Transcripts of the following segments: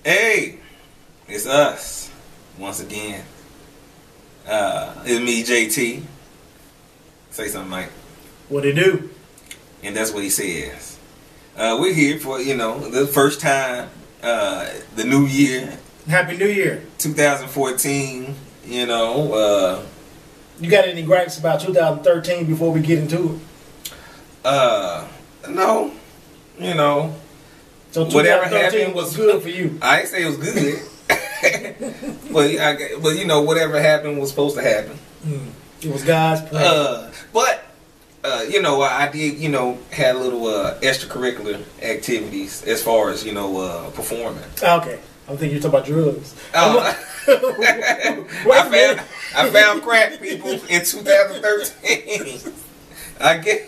Hey, it's us once again. It's me, JT. Say something, Mike. What it do? And that's what he says. We're here for the first time, the new year, Happy New Year. 2014. You got any gripes about 2013 before we get into it? No. So Whatever 2013 happened was good for you. I ain't say it was good. but whatever happened was supposed to happen. It was God's plan. I did, had a little extracurricular activities as far as, performing. Okay. I'm thinking you're talking about drugs. I found crack, people, in 2013. I get.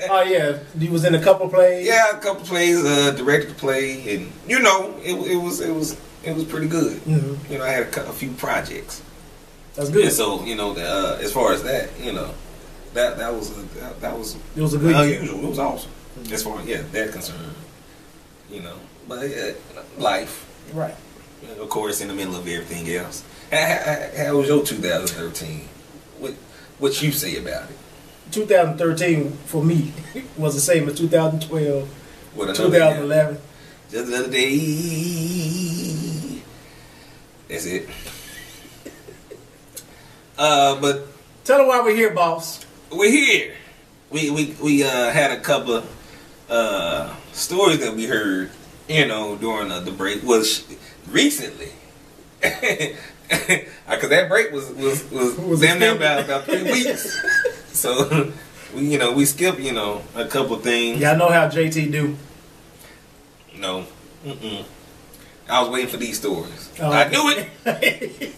Oh yeah, you was in a couple plays. Yeah, a couple plays, directed the play, and it was pretty good. Mm-hmm. I had a few projects. That's good. And so as far as that, that was It was a good unusual. year. It was awesome as far as that concerned. But life, Right. of course, in the middle of everything else. How was your 2013? What you say about it? 2013 for me was the same as 2012, 2011. Just another day. That's it. But Tell them why we're here, boss. we're here. We had a couple stories that we heard, during the break. Was recently, because that break was damn near about 3 weeks. So we skipped a couple things. Yeah, I know how JT do. No, I was waiting for these stories. Oh, I okay. knew it.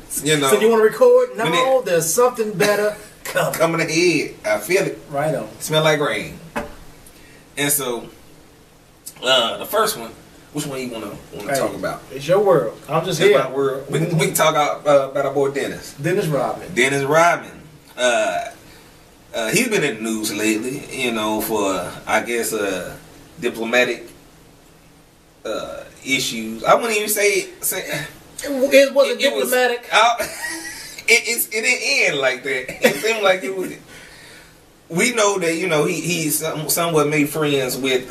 So you want to record? No, there's something better coming. Coming ahead. I feel it. Right on. Smell like rain. And so, the first one, which one you want to talk about? It's your world. I'm just It's here. my world. We can talk about our boy Dennis. Dennis Rodman. Dennis Rodman. He's been in the news lately, for, I guess, diplomatic issues. I wouldn't even say It wasn't diplomatic. It didn't end like that. It seemed like it was. We know that he's somewhat made friends with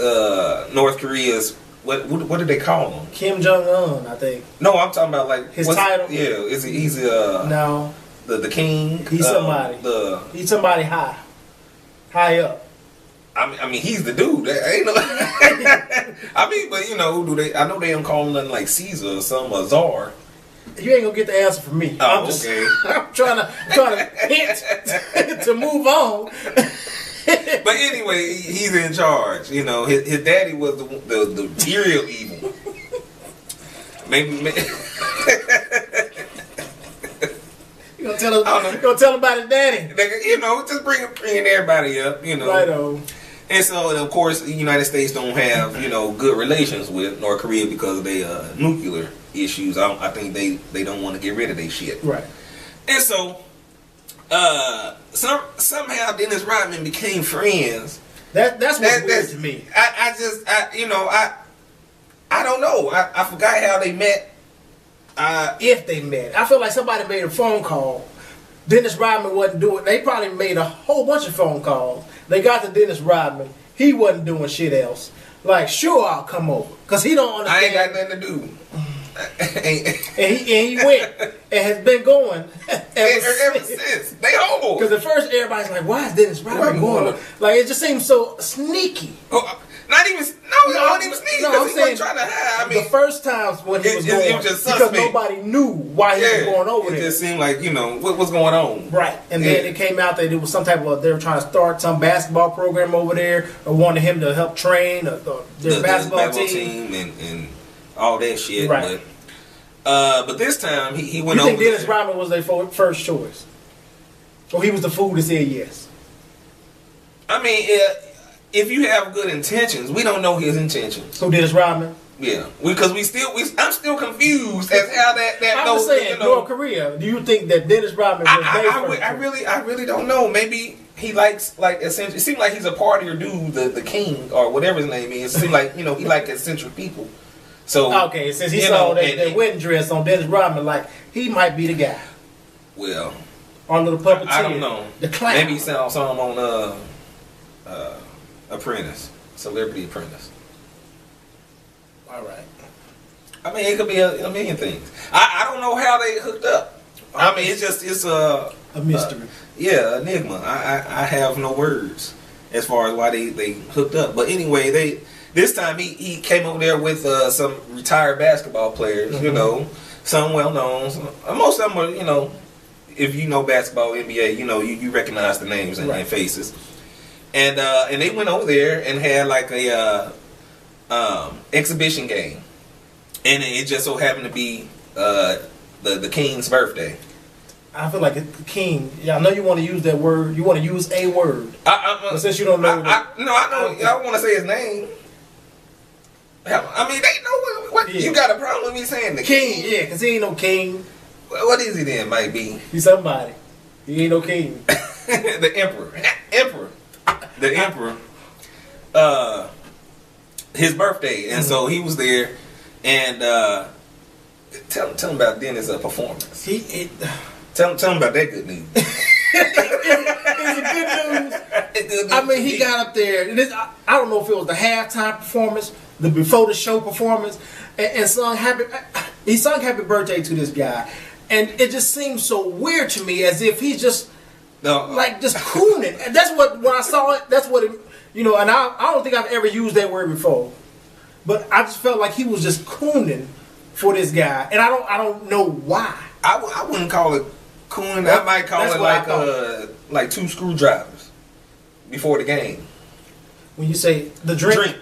North Korea's what did they call him? Kim Jong-un, I think. No, I'm talking about like his title. Yeah, he's no. The king. He's somebody. He's somebody high up. I mean, he's the dude. Ain't no. I mean, but do they? I know they don't call him nothing like Caesar or some Czar. You ain't gonna get the answer from me. Oh, okay. I'm trying to hint to move on. But anyway, he's in charge. His daddy was the real evil. Maybe. You gonna tell him about his daddy? Just bringing everybody up. Right on. And so, of course, the United States don't have good relations with North Korea because of their nuclear issues. I think they don't want to get rid of their shit. Right. And so, somehow Dennis Rodman became friends. That's what's weird to me. I don't know. I forgot how they met. If they met, I feel like somebody made a phone call. Dennis Rodman wasn't doing. They probably made a whole bunch of phone calls. They got to Dennis Rodman. He wasn't doing shit else. Like, sure, I'll come over, cause he don't understand. I ain't got nothing to do. and he went and has been going ever since. They hold. Because at first everybody's like, "Why is Dennis Rodman going?" Like, it just seems so sneaky. Not even not even sneaky. No, I'm he saying wasn't trying to hide. I mean, the first times when he was going, it just because suspect. nobody knew why he was going over there. It just seemed like what's going on. Right, and then it came out that it was some type of they were trying to start some basketball program over there, or wanted him to help train their basketball team and all that shit. Right. But this time he went over. You think Dennis Rodman was their first choice, or he was the fool that said yes? I mean, if you have good intentions, we don't know his intentions. So Dennis Rodman. Yeah, because I'm still confused as how that I'm just saying, North Korea. Do you think that Dennis Rodman was their first? I really don't know. Maybe he likes essential. It seems like he's a partier dude, the king or whatever his name is. It seems like he like eccentric people. So okay, since he saw that wedding dress on Dennis Rodman, like he might be the guy. Well, on the puppeteer. I don't know. The clown. Maybe he saw him on Apprentice, Celebrity Apprentice. All right. I mean, it could be a million things. I don't know how they hooked up. I mean, it's a mystery. Yeah, enigma. I have no words as far as why they hooked up. But anyway, this time he came over there with some retired basketball players. You know, some well known. Most of them are, you know, if you know basketball, NBA, you know, you recognize the names and faces. And they went over there and had like a exhibition game, and it just so happened to be the King's birthday. I feel like it's King. Yeah, I know you want to use that word. You want to use a word. But since you don't know, I know. I don't want to say his name. I mean, they know what you got a problem with me saying the King? Yeah, because he ain't no king. What is he then? Might be he's somebody. He ain't no king. The Emperor. The Emperor. His birthday, and so he was there, and tell him about Dennis' performance. Tell him about that good news. Is it good news? I mean, he got up there. And I don't know if it was the halftime performance, the before the show performance, and sung he sung happy birthday to this guy, and it just seems so weird to me, as if he's just like just cooning. And that's what when I saw it. That's what it, you know. And I don't think I've ever used that word before, but I just felt like he was just cooning for this guy, and I don't know why. I wouldn't call it cooning. I might call it like two screwdrivers before the game. When you say the drink.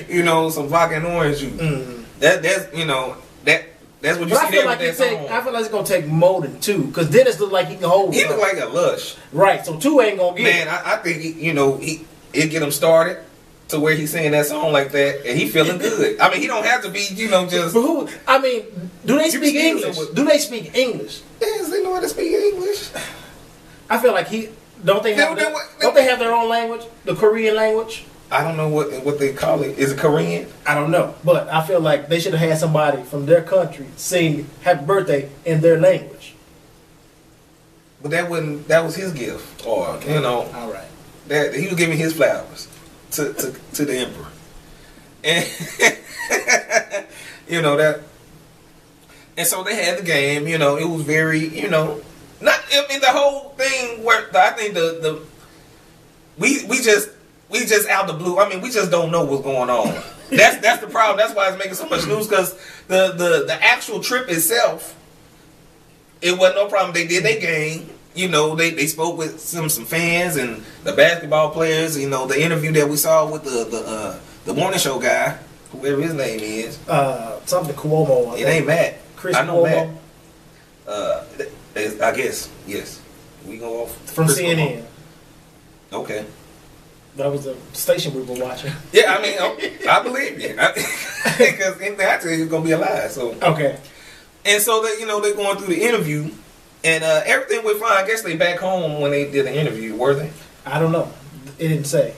You know, some vodka and orange juice. Mm. That's you know that's what you see there with that song. I feel like it's gonna take more than two, because Dennis look like he can hold. He look like a lush. Right, so two ain't gonna get. Man, I think it get him started to where he's singing that song like that, and he feeling good. I mean, he don't have to be, you know, just. But who? I mean, do they speak English? Do they speak English? Yes, they know how to speak English. I feel like don't they have their own language, the Korean language? I don't know what they call it. Is it Korean? I don't know, but I feel like they should have had somebody from their country sing "Happy Birthday" in their language. But that was his gift, or you know, all right, that he was giving his flowers to the Emperor, and you know that, and so they had the game. You know, it was very, you know, not. I mean, the whole thing where I think we just out the blue. I mean, we just don't know what's going on. That's the problem. That's why it's making so much news, because the actual trip itself, it wasn't no problem. They did their game. You know, they spoke with some fans and the basketball players. You know, the interview that we saw with the morning show guy, whoever his name is. Something Cuomo. It ain't Matt. Chris I know Cuomo. Matt. I guess, yes. We go off from Chris CNN. Cuomo. Okay. That was the station we were watching. Yeah, I mean, I believe you. Because anything I tell you is going to be a lie. So. Okay. And so, they're going through the interview, and everything went fine. I guess they back home when they did the interview, were they? I don't know. It didn't say.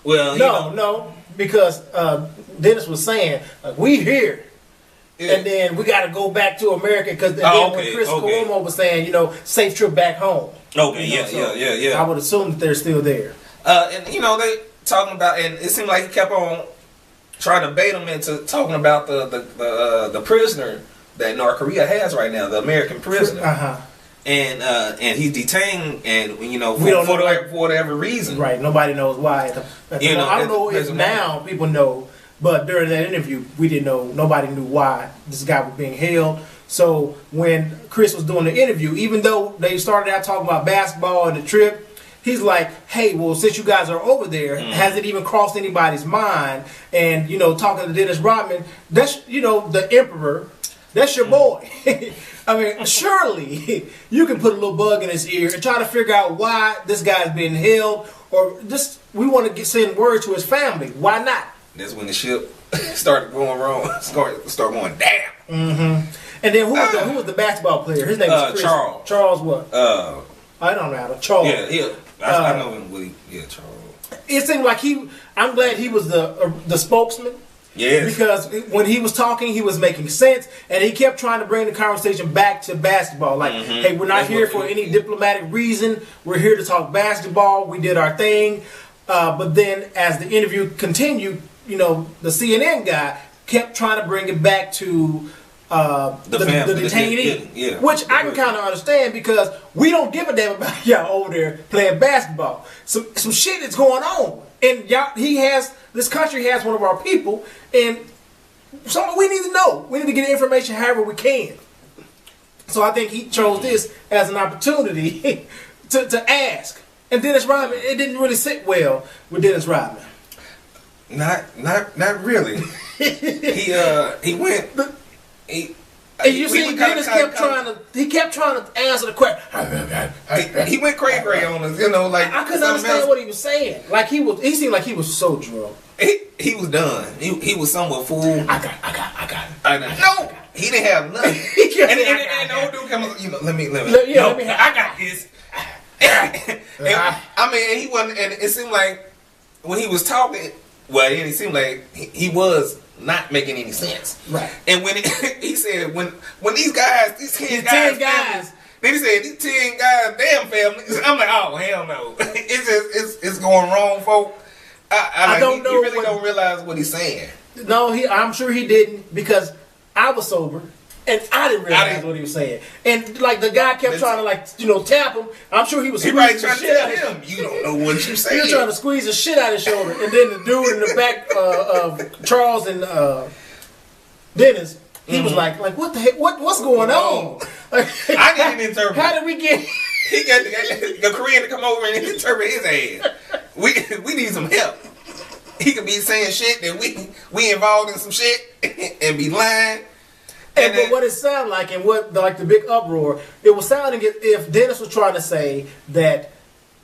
Well, no, because Dennis was saying, like, we here. Yeah. And then we got to go back to America, because when Chris Cuomo was saying, you know, safe trip back home. Okay, yeah. I would assume that they're still there. And they talking about, and it seemed like he kept on trying to bait him into talking about the prisoner that North Korea has right now, the American prisoner. And he's detained, and we don't know for whatever reason. Right, nobody knows why. I don't know if now people know, but during that interview, we didn't know. Nobody knew why this guy was being held. So when Chris was doing the interview, even though they started out talking about basketball and the trip, he's like, hey, well, since you guys are over there, has it even crossed anybody's mind? And, talking to Dennis Rodman, that's, the Emperor, that's your boy. I mean, surely you can put a little bug in his ear and try to figure out why this guy's being held, or just we want to send word to his family. Why not? That's when the ship started going wrong, start going down. Mm-hmm. And then who was the basketball player? His name was Chris. Charles. Charles what? I don't know. Charles. Yeah. I know him. Yeah, Charles. It seemed like I'm glad he was the spokesman. Yes. Because when he was talking, he was making sense, and he kept trying to bring the conversation back to basketball. Like, hey, we're not here for any diplomatic reason. We're here to talk basketball. We did our thing. But then as the interview continued, you know, the CNN guy kept trying to bring it back to the detainee, which I can kind of understand because we don't give a damn about y'all over there playing basketball. Some shit is going on, and y'all, this country has one of our people, and so we need to know. We need to get information however we can. So I think he chose this as an opportunity to ask. And Dennis Rodman, it didn't really sit well with Dennis Rodman. Not really. He went. And you see, Dennis kept trying to answer the question. He went cray on us, you know, like I couldn't understand what he was saying. Like he seemed like he was so drunk. He was done. He was somewhat fool. I got it. No, he didn't have nothing. and the old dude comes, you know, let me. I got this. I mean, he wasn't, and it seemed like when he was talking, well, it seemed like he was not making any sense. Right. And when he said when these 10 guys, then he said these 10 guys, damn family. I'm like, oh hell no, it's going wrong, folk. I don't know. He really don't realize what he's saying. No, I'm sure he didn't because I was sober. And I didn't realize what he was saying. And like the guy kept trying to tap him. I'm sure he was trying to tell him, you don't know what you're saying. He was trying to squeeze the shit out of his shoulder. And then the dude in the back of Charles and Dennis, he was like what the heck? What's going on? Like, I need an interpreter. How did we get? He got the Korean to come over and interpret his ass. We need some help. He could be saying shit that we involved in some shit and be lying. But what it sounded like, and what the big uproar, it was sounding as if Dennis was trying to say that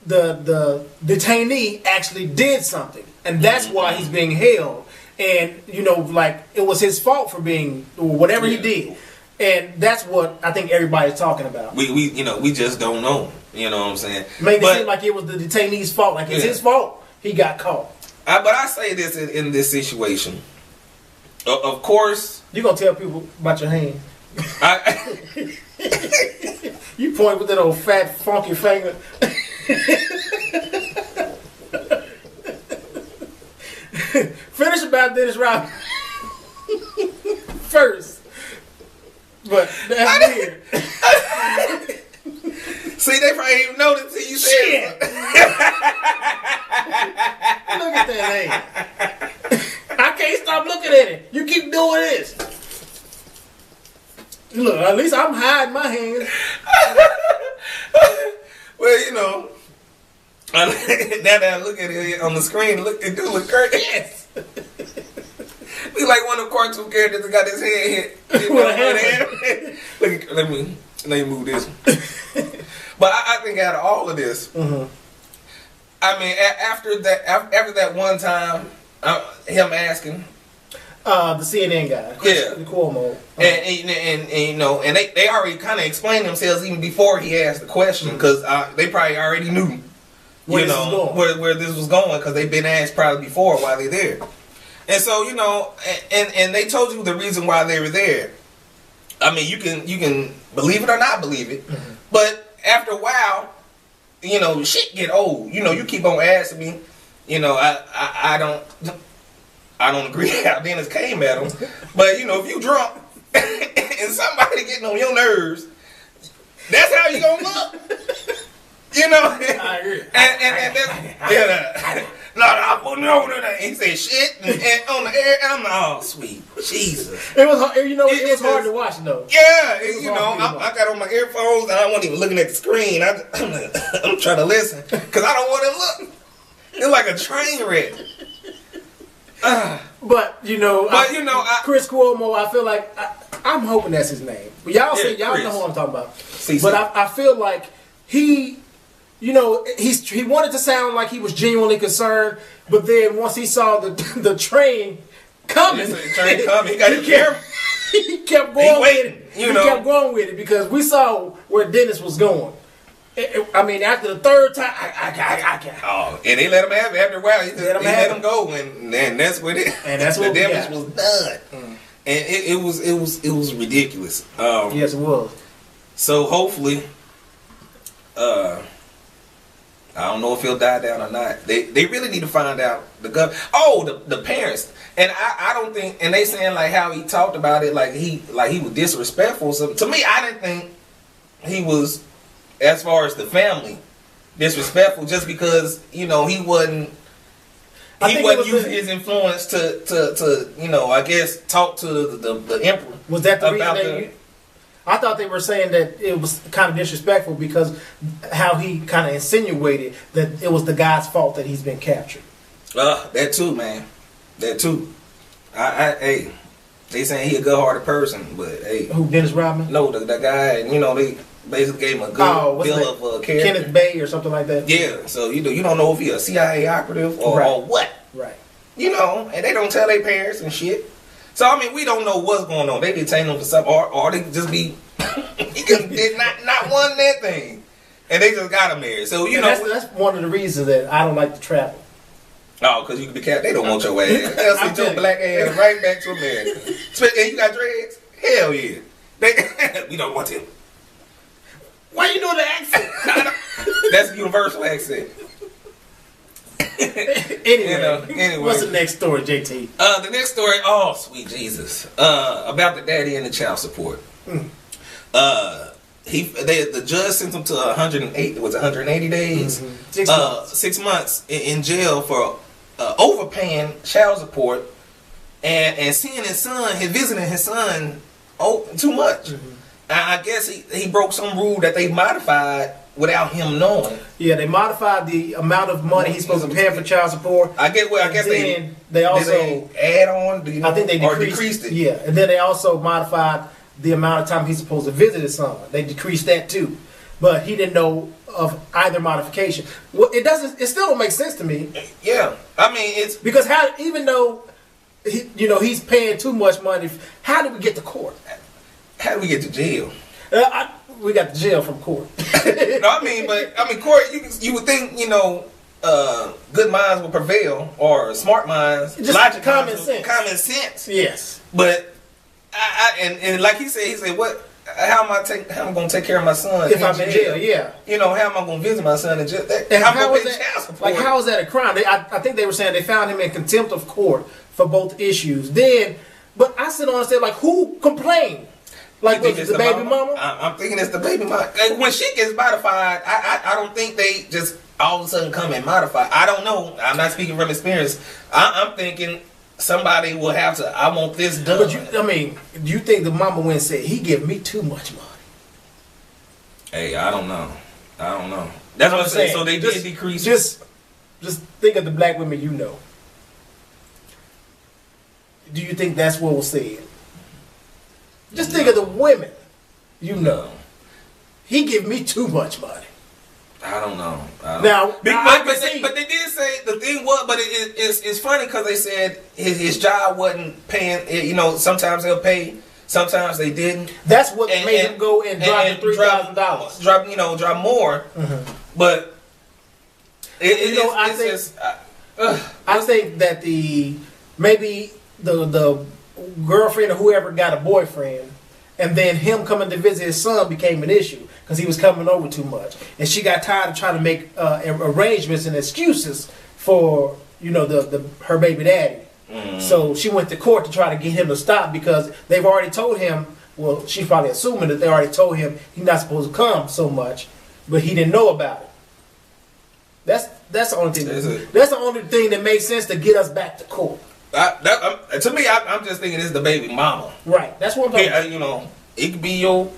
the detainee actually did something, and that's why he's being held. And it was his fault for being whatever he did, and that's what I think everybody's talking about. We just don't know. You know what I'm saying? Made it seem like it was the detainee's fault, like it's his fault. He got caught. But I say this in this situation. Of course, you gonna tell people about your hand. You point with that old fat, funky finger. Finish about Dennis Rodman first. But that's weird. See, they probably didn't even know this until you said it. Look at that hand. I can't stop looking at it. You keep doing this. Look, at least I'm hiding my hands. Well, now that I look at it on the screen, it do look great. Yes. Be like one of the cartoon characters that got his head hit. Look, let me move this. But I think out of all of this, I mean, after that one time, him asking the CNN guy, the Cuomo, and they already kind of explained themselves even before he asked the question because they probably already knew where this was going because they've been asked probably before while they're there, and so and they told you the reason why they were there. I mean, you can believe it or not believe it, but after a while, shit get old. You keep on asking me. I don't agree how Dennis came at him, but if you drunk and somebody getting on your nerves, that's how you gonna look. I agree. I put me over there. He said shit and on the air, and I'm like, oh sweet Jesus. It was it was hard to watch though. Yeah, I got on my earphones and I wasn't even looking at the screen. I'm trying to listen because I don't want to look. It's like a train wreck. But Chris Cuomo, I feel like I'm hoping that's his name. But y'all know who I'm talking about. But I feel like he wanted to sound like he was genuinely concerned, but then once he saw the train coming, he kept going with it. He kept going with it because we saw where Dennis was going. I mean, after the third time, I can't. Oh, and they let him have it after a while. They let him go, and that's what it. And that's what the damage was done. And it was ridiculous. Yes, it was. So hopefully, I don't know if he'll die down or not. They really need to find out the parents. And I don't think, and they saying like how he talked about it, like he was disrespectful. So to me, I didn't think he was, as far as the family, disrespectful, just because he wasn't using his influence to I guess talk to the emperor. Was that the reason? I thought they were saying that it was kind of disrespectful because how he kind of insinuated that it was the guy's fault that he's been captured. That too, man. That too. Hey, they saying he a good-hearted person, but hey, who, Dennis Rodman? No, the guy, they basically gave him a good bill of character. Kenneth Bay or something like that. Yeah, so you don't know if he a CIA operative or what. Right. And they don't tell their parents and shit. So I mean, we don't know what's going on. They detain him for something, or they just be he just did not won that thing, and they just got him there. So that's one of the reasons that I don't like to travel. Oh, because you can be cat. They don't want your ass. They'll send your black ass right back to America. And you got dreads? Hell yeah. We don't want him. Why you doing the accent? That's a universal accent. Anyway, what's the next story, JT? The next story, oh sweet Jesus, about the daddy and the child support. The judge sent him to 180 days, 6 months in jail for overpaying child support and seeing visiting his son too much. I guess he broke some rule that they modified without him knowing. Yeah, they modified the amount of money he's supposed to pay for child support. I guess they also add on. I think they decreased it. Yeah, and then they also modified the amount of time he's supposed to visit his son. They decreased that too, but he didn't know of either modification. Well, it still don't make sense to me. Yeah, I mean it's because even though he's paying too much money, how did we get to court? How do we get to jail? We got to jail from court. No, I mean court. You would think good minds will prevail, or smart minds, just logic, common sense. Yes, but and like he said, what? How am I going to take care of my son if I'm in jail? Yeah, how am I going to visit my son in jail? How is that a crime? I think they were saying they found him in contempt of court for both issues. But I sit on and say, like, who complained? Like, was it the baby mama? I'm thinking it's the baby mama. When she gets modified, I don't think they just all of a sudden come and modify. I don't know. I'm not speaking from experience. I'm thinking somebody will have to, I want this done. But do you think the mama went and said, he give me too much money? Hey, I don't know. That's what I'm saying. So they did decrease. Just think of the black women you know. Do you think that's what was said? Just think of the women you know. He give me too much money. I don't know. But they did say the thing was, but it's funny because they said his job wasn't paying. Sometimes they'll pay, sometimes they didn't. That's what made him go and drop the $3,000. Drop more. Mm-hmm. But I think that maybe the girlfriend or whoever got a boyfriend, and then him coming to visit his son became an issue because he was coming over too much, and she got tired of trying to make arrangements and excuses for her baby daddy. Mm. So she went to court to try to get him to stop because they've already told him. Well, she's probably assuming that they already told him he's not supposed to come so much, but he didn't know about it. That's the only thing. That's the only thing that makes sense to get us back to court. To me, I'm just thinking it's the baby mama. Right. That's what I'm talking about. It could be your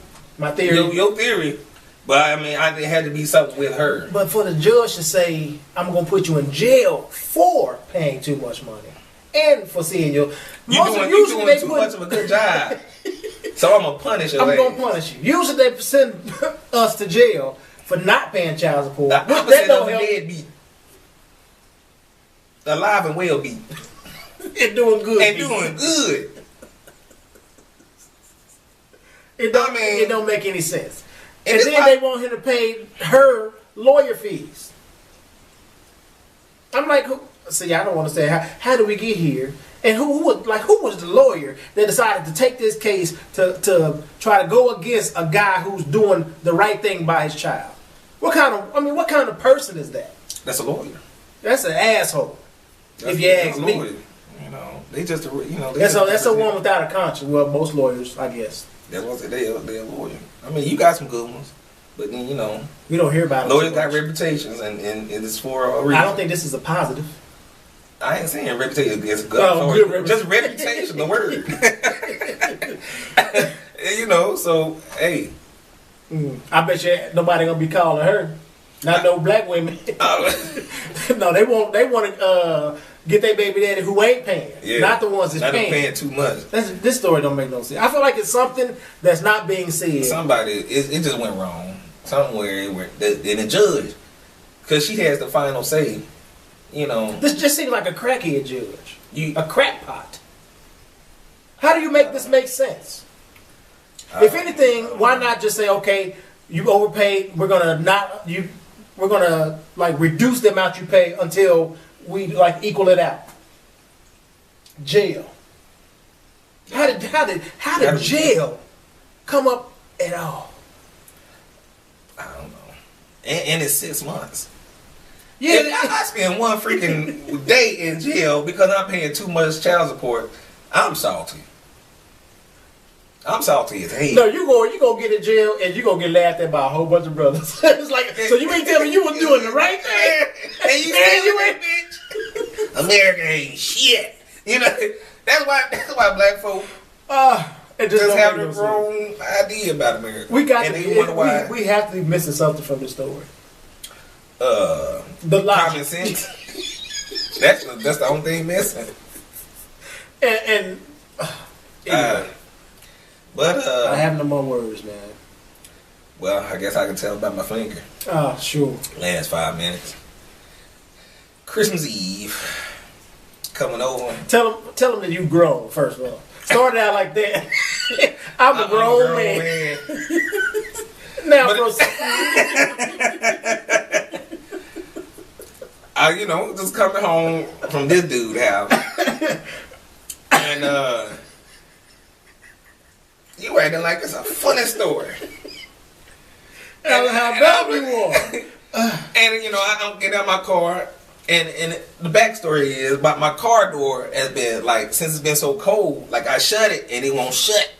theory. Your theory. But I think it had to be something with her. But for the judge to say, I'm going to put you in jail for paying too much money and for seeing you doing too much of a good job. So I'm going to punish you. I'm going to punish you. Usually they send us to jail for not paying child support. That don't help. Deadbeat. Alive and well beat. And doing good. It don't make any sense. And then they want him to pay her lawyer fees. I'm like, see, I don't want to say how do we get here, and who was the lawyer that decided to take this case to try to go against a guy who's doing the right thing by his child? What kind of person is that? That's a lawyer. That's an asshole. If you ask me, you know, they just that's a one without a conscience. Well, most lawyers, I guess. That's what they're a lawyer. I mean, you got some good ones, but then we don't hear about lawyers got reputations, and it's for a reason. I don't think this is a positive. I ain't saying reputation. It's good. Just reputation, the word. So hey, I bet you nobody gonna be calling her. Not no black women. No, they want to get their baby daddy who ain't paying. Yeah. Not the ones that's paying. Paying too much. This story don't make no sense. I feel like it's something that's not being said. It just went wrong somewhere. And the judge, because she has the final say. This just seems like a crackhead judge. A crackpot. How do you make this make sense? If anything, why not just say, okay, you overpaid. We're gonna reduce the amount you pay until we equal it out. Jail. How did jail come up at all? I don't know. And it's 6 months. Yeah, I spend one freaking day in jail because I'm paying too much child support. I'm salty. I'm salty as hell. No, you gonna get in jail and you gonna get laughed at by a whole bunch of brothers. It's like, so you ain't telling me you was doing the right thing, and you ain't, bitch. America ain't shit. That's why black folk just have the wrong idea about America. We have to be missing something from this story. The logic. Common sense. That's the only thing missing. And anyway. But I have no more words, man. Well, I guess I can tell about my finger. Sure. Last 5 minutes. Christmas Eve. Coming over. Tell them that you grown, first of all. Started out like that. I'm a grown man. Now, just coming home from this dude's house. And you acting like it's a funny story. How dumb you are. And I get out my car, and the backstory is, but my car door has been since it's been so cold, I shut it and it won't shut,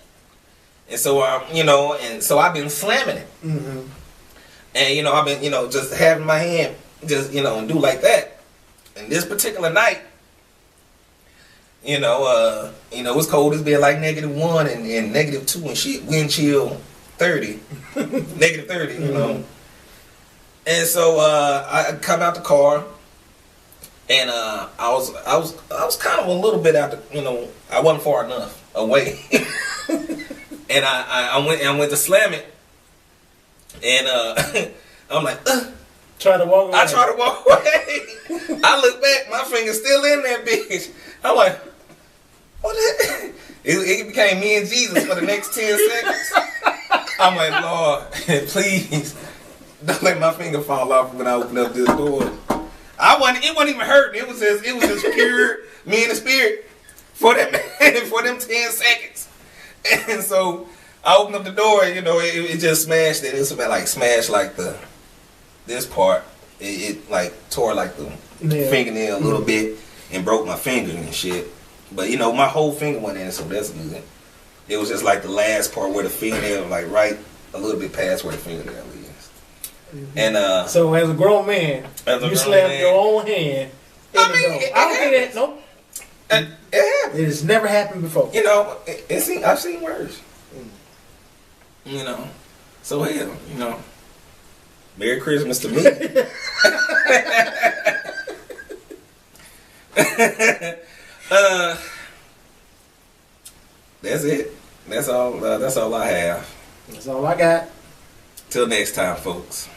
and so I've been slamming it, mm-hmm. and I've been just having my hand just and do like that, and this particular night. It's cold. It's been -1 and -2 and shit. Wind chill 30, -30. Mm-hmm. And so I come out the car, and I was kind of a little bit out the, I wasn't far enough away, and I went to slam it, and I'm like, try to walk away. I try to walk away. I look back, my finger's still in that bitch. I'm like, what? It became me and Jesus for the next 10 seconds. I'm like, Lord, please don't let my finger fall off when I open up this door. It wasn't even hurting. It was just pure me and the spirit for them 10 seconds. And so I opened up the door, and it just smashed it. It was smashed this part. It tore the fingernail a little bit and broke my finger and shit. But my whole finger went in, so that's good. It was just the last part where the fingernail, right a little bit past where the fingernail is. Mm-hmm. And so as a grown man, you slammed your own hand in the door. I don't think that. Nope. It has never happened before. I've seen worse. So hell, Merry Christmas to me. That's it. That's all I have. That's all I got. Till next time, folks.